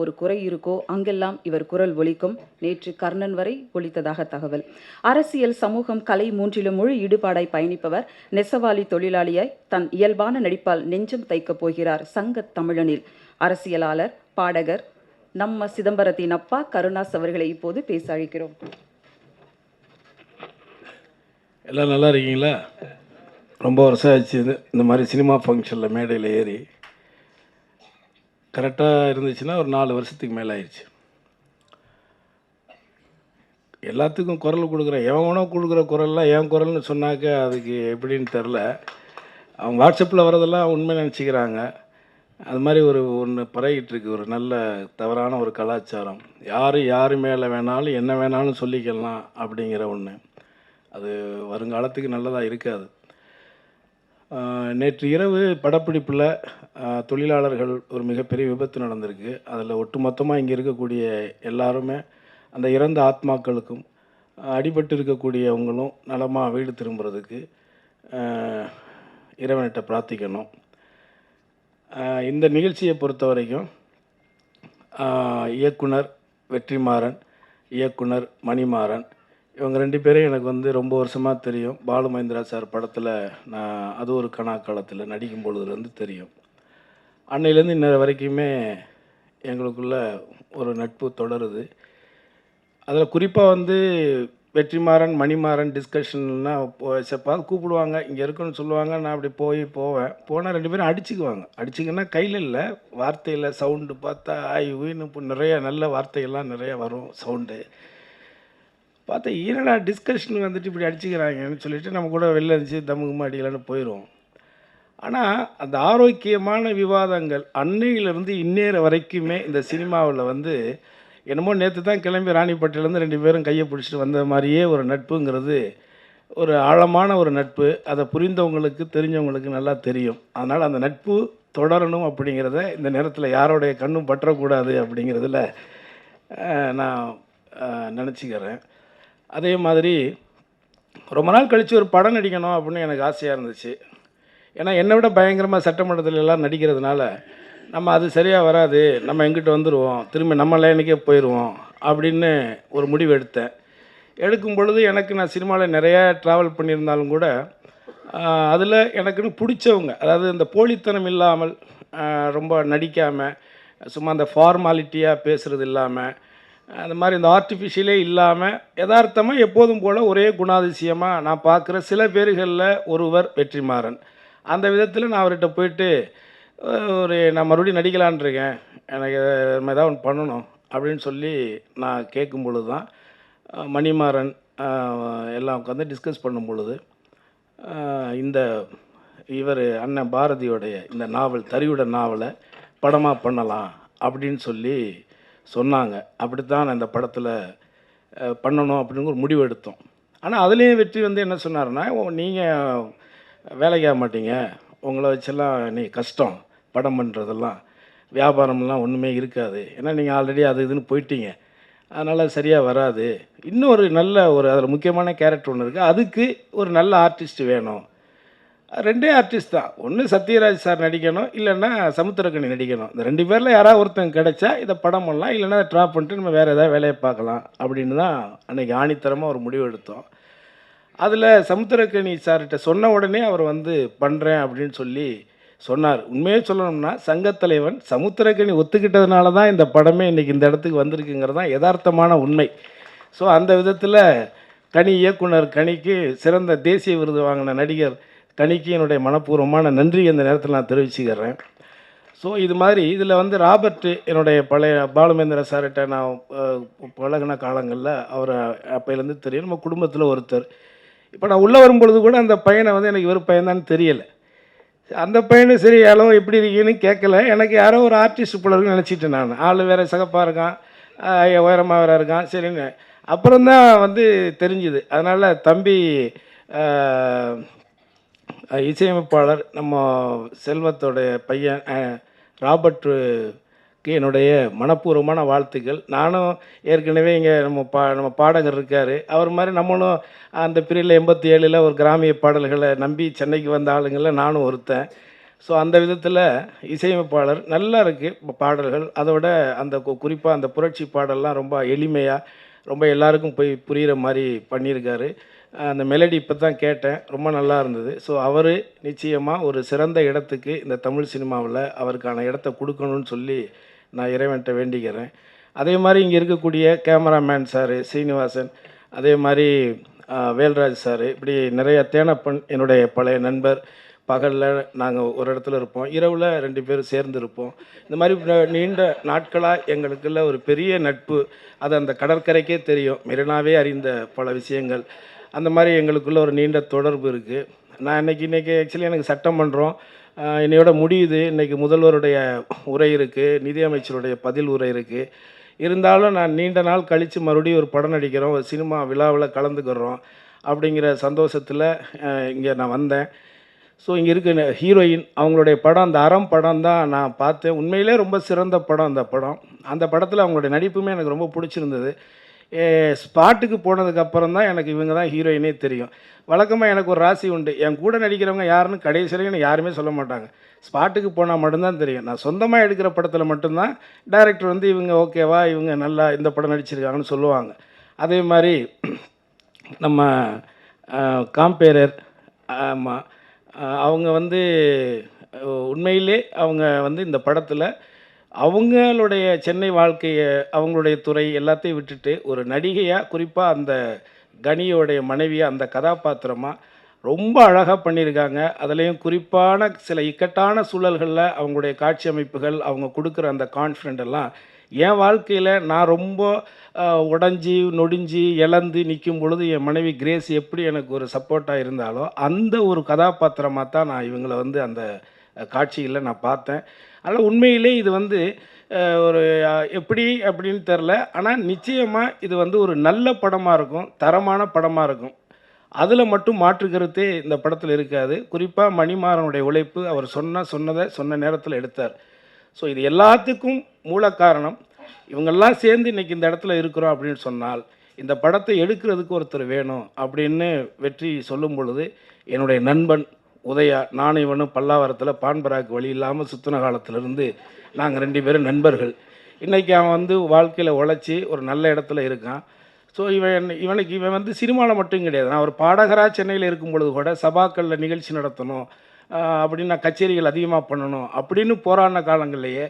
ஒரு குறை இருக்கோ அங்கெல்லாம் இவர் குரல் ஒலிக்கும். நேற்று கர்ணன் வரை ஒலித்ததாக தகவல். அரசியல், சமூகம், கலை மூன்றிலும் முழு ஈடுபாடாய் பயணிப்பவர் நெசவாளி தொழிலாளியாய் தன் இயல்பான நடிப்பால் நெஞ்சம் தைக்கப் போகிறார் சங்கத் தமிழனில். அரசியலாளர், பாடகர் நம்ம சிதம்பரத்தின் அப்பா கருணாஸ் அவர்களை இப்போது பேச அழைக்கிறோம். எல்லாம் நல்லா இருக்கீங்களா? ரொம்ப வருஷம் ஆச்சு இந்த மாதிரி சினிமா ஃபங்க்ஷனில் மேடையில் ஏறி. கரெக்டாக இருந்துச்சுன்னா ஒரு 4 வருஷத்துக்கு மேலே ஆயிடுச்சு. எல்லாத்துக்கும் குரல் கொடுக்குறேன். எவனோ கொடுக்குற குரல்லாம் என் குரல்னு சொன்னாக்க அதுக்கு எப்படின்னு தெரில. அவங்க வாட்ஸ்அப்பில் வரதெல்லாம் உண்மை நினச்சிக்கிறாங்க. அது மாதிரி ஒன்று பரவிட்டுருக்கு, ஒரு நல்ல தவறான ஒரு கலாச்சாரம். யார் மேலே வேணாலும் என்ன வேணாலும் சொல்லிக்கலாம் அப்படிங்கிற ஒன்று. அது வருங்காலத்துக்கு நல்லதாக இருக்காது. நேற்று இரவு படப்பிடிப்பில் தொழிலாளர்கள் ஒரு மிகப்பெரிய விபத்து நடந்திருக்கு. அதில் ஒட்டுமொத்தமாக இங்கே இருக்கக்கூடிய எல்லாருமே அந்த இறந்த ஆத்மாக்களுக்கும் அடிபட்டு இருக்கக்கூடியவங்களும் நலமாக வீடு திரும்புறதுக்கு இறைவன்கிட்ட பிரார்த்திக்கணும். இந்த நிகழ்ச்சியை பொறுத்த வரைக்கும் இயக்குனர் வெற்றிமாறன், இயக்குனர் மணிமாறன், இவங்க 2 பேரும் எனக்கு ரொம்ப வருஷமாக தெரியும். பாலு மகேந்திரா சார் படத்தில் நான் அது ஒரு கணாக்காலத்தில் நடிக்கும் பொழுதுலேருந்து தெரியும். அன்னையிலேருந்து இன்ன வரைக்குமே எங்களுக்குள்ள ஒரு நட்பு தொடருது. அதில் குறிப்பாக வெற்றிமாறன் மணிமாறன் டிஸ்கஷன்னா செப்பாவது கூப்பிடுவாங்க, இங்கே இருக்குன்னு சொல்லுவாங்க. நான் அப்படி போவேன். போனால் 2 பேரும் அடிச்சுக்கன்னா கையில் இல்லை, வார்த்தையில் சவுண்டு பார்த்தா இப்போ நிறைய நல்ல வார்த்தைகள்லாம் நிறையா வரும் சவுண்டு. பார்த்தா ஈரடா டிஸ்கஷன் இப்படி அடிச்சுக்கிறாங்கன்னு சொல்லிட்டு நம்ம கூட வெளில இருந்துச்சு தமுகமாக அடிக்கலான்னு போயிடுவோம். ஆனால் அந்த ஆரோக்கியமான விவாதங்கள் அன்னையிலிருந்து இந்நேர வரைக்குமே இந்த சினிமாவில் என்னமோ நேற்று தான் கிளம்பி ராணிப்பேட்டையிலேருந்து 2 பேரும் கையை பிடிச்சிட்டு வந்த மாதிரியே ஒரு நட்புங்கிறது ஒரு ஆழமான ஒரு நட்பு. அதை புரிந்தவங்களுக்கு தெரிஞ்சவங்களுக்கு நல்லா தெரியும். அதனால் அந்த நட்பு தொடரணும் அப்படிங்கிறத இந்த நேரத்தில் யாரோடைய கண்ணும் பற்றக்கூடாது அப்படிங்கிறதுல நான் நினச்சிக்கிறேன். அதே மாதிரி ரொம்ப நாள் கழித்து ஒரு படம் நடிக்கணும் அப்படின்னு எனக்கு ஆசையாக இருந்துச்சு. ஏன்னா என்னை விட பயங்கரமாக சட்டமன்றத்தில் எல்லாம் நடிக்கிறதுனால நம்ம அது சரியாக வராது, நம்ம எங்கிட்ட வந்துடுவோம், திரும்பி நம்ம லைனுக்கே போயிடுவோம் அப்படின்னு ஒரு முடிவு எடுக்கும் பொழுது நான் சினிமாவில் நிறையா ட்ராவல் பண்ணியிருந்தாலும் கூட அதில் எனக்குன்னு பிடிச்சவங்க, அதாவது இந்த போலித்தனம் இல்லாமல் ரொம்ப நடிக்காமல் சும்மா அந்த ஃபார்மாலிட்டியாக பேசுகிறது இல்லாமல், அந்த மாதிரி இந்த ஆர்டிஃபிஷியலே இல்லாமல் யதார்த்தமாக எப்போதும் போல் ஒரே குணாதிசயமாக நான் பார்க்குற சில பேர்களில் ஒருவர் வெற்றிமாறன். அந்த விதத்தில் நான் அவர்கிட்ட போயிட்டு நான் மறுபடியும் நடிக்கலான் இருக்கேன், எனக்கு ஏதாவது ஒன்று பண்ணணும் அப்படின்னு சொல்லி நான் கேட்கும் பொழுது தான் மணிமாறன் எல்லாம் உட்காந்து டிஸ்கஸ் பண்ணும் பொழுது இவர் அண்ணன் பாரதியோடைய இந்த நாவல் தறியுட நாவலை படமாக பண்ணலாம் அப்படின்னு சொல்லி சொன்னாங்க. அப்படித்தான் நான் இந்த படத்தில் பண்ணணும் அப்படின்னு ஒரு முடிவு எடுத்தோம். ஆனால் அதுலேயும் வெற்றி என்ன சொன்னார்னா, நீங்கள் வேலைக்கு ஆக மாட்டீங்க, உங்களை வச்செல்லாம் நீ கஷ்டம், படம் பண்ணுறதெல்லாம் வியாபாரம்லாம் ஒன்றுமே இருக்காது, ஏன்னா நீங்கள் ஆல்ரெடி அது இதுன்னு போயிட்டீங்க, அதனால் சரியாக வராது. இன்னொரு நல்ல அதில் முக்கியமான கேரக்டர் ஒன்று இருக்குது, அதுக்கு ஒரு நல்ல ஆர்டிஸ்ட் வேணும். 2 ஆர்டிஸ்ட் தான், ஒன்று சத்யராஜ் சார் நடிக்கணும், இல்லைன்னா சமுத்திரக்கனி நடிக்கணும். இந்த 2 பேரில் யாராவது ஒருத்தங்க கிடைச்சா இதை படம் பண்ணலாம், இல்லைன்னா ட்ராப் பண்ணிட்டு நம்ம வேறு ஏதாவது வேலையை பார்க்கலாம் அப்படின்னு தான் அன்றைக்கி ஆணித்தரமாக ஒரு முடிவு எடுத்தோம். அதில் சமுத்திரக்கனி சார்கிட்ட சொன்ன உடனே அவர் பண்ணுறேன் அப்படின்னு சொல்லி சொன்னார். உண்மையே சொல்லணும்னா சங்கத்தலைவன் சமுத்திரக்கனி ஒத்துக்கிட்டதுனால தான் இந்த படமே இன்றைக்கி இந்த இடத்துக்கு வந்திருக்குங்கிறது தான் யதார்த்தமான உண்மை. ஸோ அந்த விதத்தில் இயக்குனர் கனிக்கு சிறந்த தேசிய விருது வாங்கின நடிகர் கனிக்கு என்னுடைய மனப்பூர்வமான நன்றி இந்த நேரத்தில் நான் தெரிவிச்சுக்கிறேன். ஸோ இது மாதிரி இதில் ராபர்ட் என்னுடைய பழைய பாலுமேந்திர சார்கிட்ட நான் பழகின காலங்களில் அவரை அப்போலேருந்து தெரியும், நம்ம குடும்பத்தில் ஒருத்தர். இப்போ நான் உள்ளே வரும்பொழுது கூட அந்த பையனை எனக்கு இவர் பையன்தான்னு தெரியலை. அந்த பையனு சரி யாரோ எப்படி இருக்கீன்னு கேட்கல, எனக்கு யாரோ ஒரு ஆர்டிஸ்ட் போலன்னு நினச்சிட்டேன். நான் ஆள் வேறு சகப்பாக இருக்கான், உயரமாக வேறு இருக்கான், சரின்னு அப்புறம்தான் தெரிஞ்சுது. அதனால் தம்பி இசையமைப்பாளர் நம்ம செல்வத்தோடைய பையன் ராபர்ட்டுக்கு என்னுடைய மனப்பூர்வமான வாழ்த்துக்கள். நானும் ஏற்கனவே இங்கே நம்ம பாடகர் இருக்கார், அவர் மாதிரி நம்மளும் அந்த பீரியடில் 87 ஒரு கிராமிய பாடல்களை நம்பி சென்னைக்கு வந்த ஆளுங்களில் நானும் ஒருத்தன். ஸோ அந்த விதத்தில் இசையமைப்பாளர் நல்லா இருக்குது பாடல்கள். அதோட அந்த குறிப்பாக அந்த புரட்சி பாடல்லாம் ரொம்ப எளிமையாக ரொம்ப எல்லாருக்கும் போய் புரிகிற மாதிரி பண்ணியிருக்காரு. அந்த மெலடி இப்போ தான் கேட்டேன், ரொம்ப நல்லா இருந்தது. ஸோ அவர் நிச்சயமாக ஒரு சிறந்த இடத்துக்கு இந்த தமிழ் சினிமாவில் அவருக்கான இடத்த கொடுக்கணும்னு சொல்லி நான் இறைவன்கிட்ட வேண்டிக்கிறேன். அதே மாதிரி இங்கே இருக்கக்கூடிய கேமராமேன் சார் சீனிவாசன், அதே மாதிரி வேல்ராஜ் சார், இப்படி நிறைய தேனப்பன் என்னுடைய பழைய நண்பர். பகலில் நாங்கள் ஒரு இடத்துல இருப்போம், இரவில் 2 பேரும் சேர்ந்து இருப்போம். இந்த மாதிரி நீண்ட நாட்களாக எங்களுக்குள்ள ஒரு பெரிய நட்பு. அது அந்த கடற்கரைக்கே தெரியும், மெரினாவே அறிந்த பல விஷயங்கள். அந்த மாதிரி எங்களுக்குள்ள ஒரு நீண்ட தொடர்பு இருக்குது. நான் இன்றைக்கி ஆக்சுவலி எனக்கு சட்டமன்றம் இன்னையோட முடியுது. இன்றைக்கி முதல்வருடைய உரை இருக்குது, நிதியமைச்சருடைய பதில் உரை இருக்குது. இருந்தாலும் நான் நீண்ட நாள் கழித்து மறுபடியும் ஒரு படம் நடிக்கிறோம், ஒரு சினிமா விழாவில் கலந்துக்கிறோம் அப்படிங்கிற சந்தோஷத்தில் இங்கே நான் வந்தேன். ஸோ இங்கே இருக்க ஹீரோயின் அவங்களுடைய படம், அந்த அறம் படம் தான் நான் பார்த்தேன். உண்மையிலே ரொம்ப சிறந்த படம் அந்த படம். அந்த படத்தில் அவங்களுடைய நடிப்புமே எனக்கு ரொம்ப பிடிச்சிருந்தது. ஸ்பாட்டுக்கு போனதுக்கப்புறம் தான் எனக்கு இவங்க தான் ஹீரோயினே தெரியும். வழக்கமாக எனக்கு ஒரு ராசி உண்டு, என் கூட நடிக்கிறவங்க யாருன்னு கடைசி வரைக்கும் எனக்கு யாருமே சொல்ல மாட்டாங்க. ஸ்பாட்டுக்கு போனால் மட்டும்தான் தெரியும். நான் சொந்தமாக எடுக்கிற படத்தில் மட்டும்தான் டைரக்டர் வந்து இவங்க ஓகேவா, இவங்க நல்லா இந்த படம் நடிச்சிருக்காங்கன்னு சொல்லுவாங்க. அதே மாதிரி நம்ம காம்பேரர், ஆமாம், அவங்க வந்து உண்மையிலே அவங்க வந்து இந்த படத்தில் அவங்களுடைய சென்னை வாழ்க்கையை, அவங்களுடைய துறை எல்லாத்தையும் விட்டுட்டு ஒரு நடிகையாக, குறிப்பாக அந்த கனியோடைய மனைவியாக, அந்த கதாபாத்திரமாக ரொம்ப அழகாக பண்ணியிருக்காங்க. அதுலேயும் குறிப்பான சில இக்கட்டான சூழல்களில் அவங்களுடைய காட்சி அமைப்புகள், அவங்க கொடுக்குற அந்த கான்ஃபிடென்ட் எல்லாம் என் வாழ்க்கையில் நான் ரொம்ப உடஞ்சி நொடிஞ்சி இழந்து நிற்கும் பொழுது என் மனைவி கிரேஸ் எப்படி எனக்கு ஒரு சப்போர்ட்டாக இருந்தாலோ அந்த ஒரு கதாபாத்திரமாக தான் நான் இவங்களை வந்து அந்த காட்சிகளில் நான் பார்த்தேன். அதனால் உண்மையிலே இது வந்து ஒரு எப்படி அப்படின்னு தெரில, ஆனால் நிச்சயமாக இது வந்து ஒரு நல்ல படமாக இருக்கும், தரமான படமாக இருக்கும். அதில் மட்டும் மாற்று கருத்தே இந்த படத்தில் இருக்காது. குறிப்பாக மணிமாறனுடைய உழைப்பு, அவர் சொன்னதை சொன்ன நேரத்தில் எடுத்தார். ஸோ இது எல்லாத்துக்கும் மூல காரணம் இவங்கெல்லாம் சேர்ந்து இன்றைக்கி இந்த இடத்துல இருக்கிறோம் அப்படின்னு சொன்னால், இந்த படத்தை எடுக்கிறதுக்கு ஒருத்தர் வேணும் அப்படின்னு வெற்றி சொல்லும் பொழுது, என்னுடைய நண்பன் உதயா, நானும் இவனும் பல்லாவரத்தில் பான்பராக்கு வழி இல்லாமல் சுற்றின காலத்திலேருந்து நாங்கள் 2 பேரும் நண்பர்கள். இன்றைக்கி அவன் வந்து வாழ்க்கையில் உழைச்சி ஒரு நல்ல இடத்துல இருக்கான். ஸோ இவன் வந்து சினிமாவில் மட்டும் கிடையாது. நான் ஒரு பாடகராக சென்னையில் இருக்கும் பொழுது கூட சபாக்களில் நிகழ்ச்சி நடத்தணும் அப்படின்னு, நான் கச்சேரிகள் அதிகமாக பண்ணணும் அப்படின்னு போராடின காலங்கள்லேயே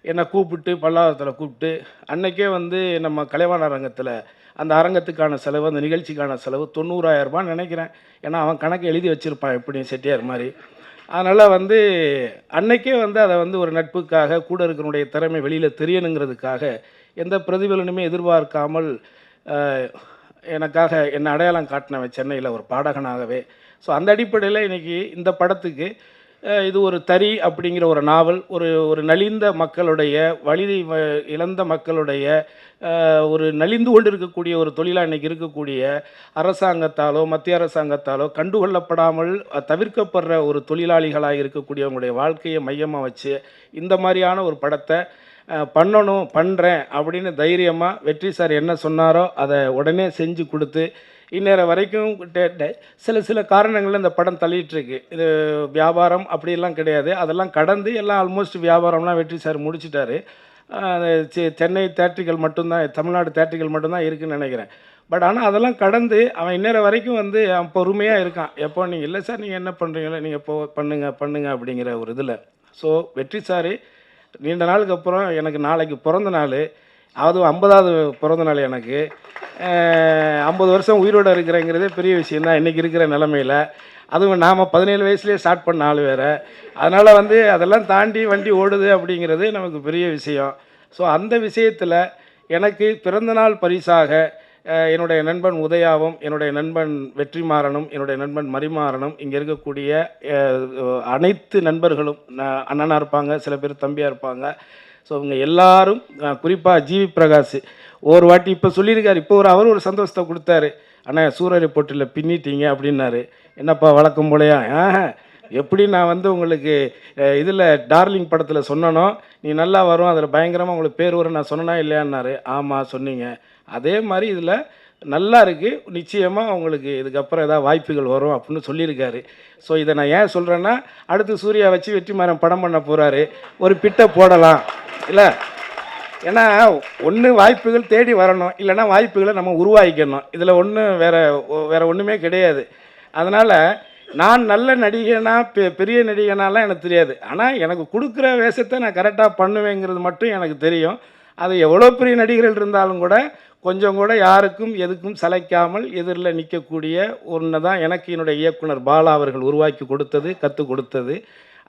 என்னை கூப்பிட்டு பல்லாவரத்தில் கூப்பிட்டு, அன்றைக்கே வந்து நம்ம கலைவாணர் அரங்கத்தில் அந்த அரங்கத்துக்கான செலவு, அந்த நிகழ்ச்சிக்கான செலவு 90,000 ரூபான்னு நினைக்கிறேன். ஏன்னா அவன் கணக்கு எழுதி வச்சுருப்பான் எப்படி செட்டியார் மாதிரி. அதனால் வந்து அன்றைக்கே வந்து அதை வந்து ஒரு நட்புக்காக, கூட இருக்கிறனுடைய திறமை வெளியில் தெரியணுங்கிறதுக்காக எந்த பிரதிபலனுமே எதிர்பார்க்காமல் எனக்காக என்னை அடையாளம் காட்டினவன் சென்னையில் ஒரு பாடகனாகவே. ஸோ அந்த அடிப்படையில் இன்றைக்கி இந்த படத்துக்கு இது ஒரு தறி அப்படிங்கிற ஒரு நாவல், ஒரு நலிந்த மக்களுடைய, இழந்த மக்களுடைய, ஒரு நலிந்து கொண்டு இருக்கக்கூடிய ஒரு தொழிலாக இன்றைக்கி இருக்கக்கூடிய அரசாங்கத்தாலோ மத்திய அரசாங்கத்தாலோ கண்டுகொள்ளப்படாமல் தவிர்க்கப்படுற ஒரு தொழிலாளிகளாக இருக்கக்கூடியவங்களுடைய வாழ்க்கையை மையமாக வச்சு இந்த மாதிரியான ஒரு படத்தை பண்ணுறேன் அப்படின்னு தைரியமாக வெற்றி சார் என்ன சொன்னாரோ அதை உடனே செஞ்சு கொடுத்து, இந்நேரம் வரைக்கும் சில காரணங்களில் இந்த படம் தள்ளிகிட்ருக்கு. இது வியாபாரம் அப்படிலாம் கிடையாது, அதெல்லாம் கடந்து எல்லாம் ஆல்மோஸ்ட் வியாபாரம்லாம் வெற்றி சார் முடிச்சிட்டாரு. சென்னை தேட்டர்கள் மட்டும்தான், தமிழ்நாடு தேட்டர்கள் மட்டும்தான் இருக்குதுன்னு நினைக்கிறேன். பட் ஆனால் அதெல்லாம் கடந்து அவன் இந்நேரம் வரைக்கும் வந்து அவன் பொறுமையாக இருக்கான். எப்போ நீங்கள் இல்லை சார் நீங்கள் என்ன பண்ணுறீங்களோ நீங்கள் பண்ணுங்க அப்படிங்கிற ஒரு இதில். ஸோ வெற்றி சார் நீண்ட நாளுக்கு அப்புறம் எனக்கு நாளைக்கு பிறந்த நாள், அதுவும் 50வது பிறந்த நாள் எனக்கு. 50 வருஷம் உயிரோடு இருக்கிறேங்கிறதே பெரிய விஷயந்தான் இன்றைக்கி இருக்கிற நிலமையில். அதுவும் நாம் 17 வயசுலேயே ஸ்டார்ட் பண்ண ஆள் வேறு. அதனால் வந்து அதெல்லாம் தாண்டி வண்டி ஓடுது அப்படிங்கிறது நமக்கு பெரிய விஷயம். ஸோ அந்த விஷயத்தில் எனக்கு பிறந்தநாள் பரிசாக என்னுடைய நண்பன் உதயாவும், என்னுடைய நண்பன் வெற்றிமாறனும், என்னுடைய நண்பன் மரிமாறனும், இங்கே இருக்கக்கூடிய அனைத்து நண்பர்களும் அண்ணனாக இருப்பாங்க, சில பேர் தம்பியாக இருப்பாங்க. ஸோ இவங்க எல்லாரும், குறிப்பாக ஜிவி பிரகாஷ் ஒரு வாட்டி இப்போ சொல்லியிருக்காரு, இப்போ அவர் ஒரு சந்தோஷத்தை கொடுத்தாரு. அண்ணா சூரரை போட்டியில் பின்னிட்டீங்க அப்படின்னாரு. என்னப்பா வழக்கம் போலையா? எப்படி நான் வந்து உங்களுக்கு இதில் டார்லிங் படத்தில் சொன்னனோ நீ நல்லா வரும், அதில் பயங்கரமாக உங்களுக்கு பேர் வரும் நான் சொன்னனா இல்லையான்னாரு. ஆமாம் சொன்னீங்க. அதே மாதிரி இதில் நல்லா இருக்குது, நிச்சயமாக உங்களுக்கு இதுக்கப்புறம் ஏதாவது வாய்ப்புகள் வரும் அப்படின்னு சொல்லியிருக்காரு. ஸோ இதை நான் ஏன் சொல்கிறேன்னா, அடுத்து சூர்யா வச்சு வெற்றிமாறன் படம் பண்ண போகிறாரு, ஒரு பிட்டை போடலாம் இல்லை. ஏன்னா ஒன்று வாய்ப்புகள் தேடி வரணும், இல்லைன்னா வாய்ப்புகளை நம்ம உருவாக்கிக்கணும். இதில் ஒன்றும் வேற ஒன்றுமே கிடையாது. அதனால் நான் நல்ல நடிகனா பெரிய நடிகனாலாம் எனக்கு தெரியாது. ஆனால் எனக்கு கொடுக்குற வேஷத்தை நான் கரெக்டாக பண்ணுவேங்கிறது மட்டும் எனக்கு தெரியும். அது எவ்வளோ பெரிய நடிகர்கள் இருந்தாலும் கூட கொஞ்சம் கூட யாருக்கும் எதுக்கும் சளைக்காமல் எதிரில் நிற்கக்கூடிய ஒன்று தான் எனக்கு என்னுடைய இயக்குனர் பாலா அவர்கள் உருவாக்கி கொடுத்தது, கற்றுக் கொடுத்தது.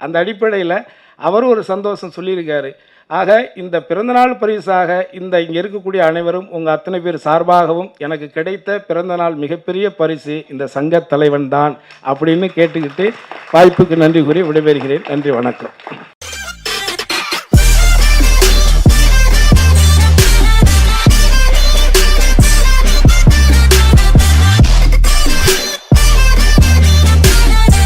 அந்த அடிப்படையில் அவரும் ஒரு சந்தோஷம் சொல்லியிருக்காரு. ஆக இந்த பிறந்தநாள் பரிசாக இங்கே இருக்கக்கூடிய அனைவரும் உங்கள் அத்தனை பேர் சார்பாகவும் எனக்கு கிடைத்த பிறந்தநாள் மிகப்பெரிய பரிசு இந்த சங்க தலைவன் தான் அப்படின்னு கேட்டுக்கிட்டு வாய்ப்புக்கு நன்றி கூறி விடைபெறுகிறேன். நன்றி, வணக்கம்.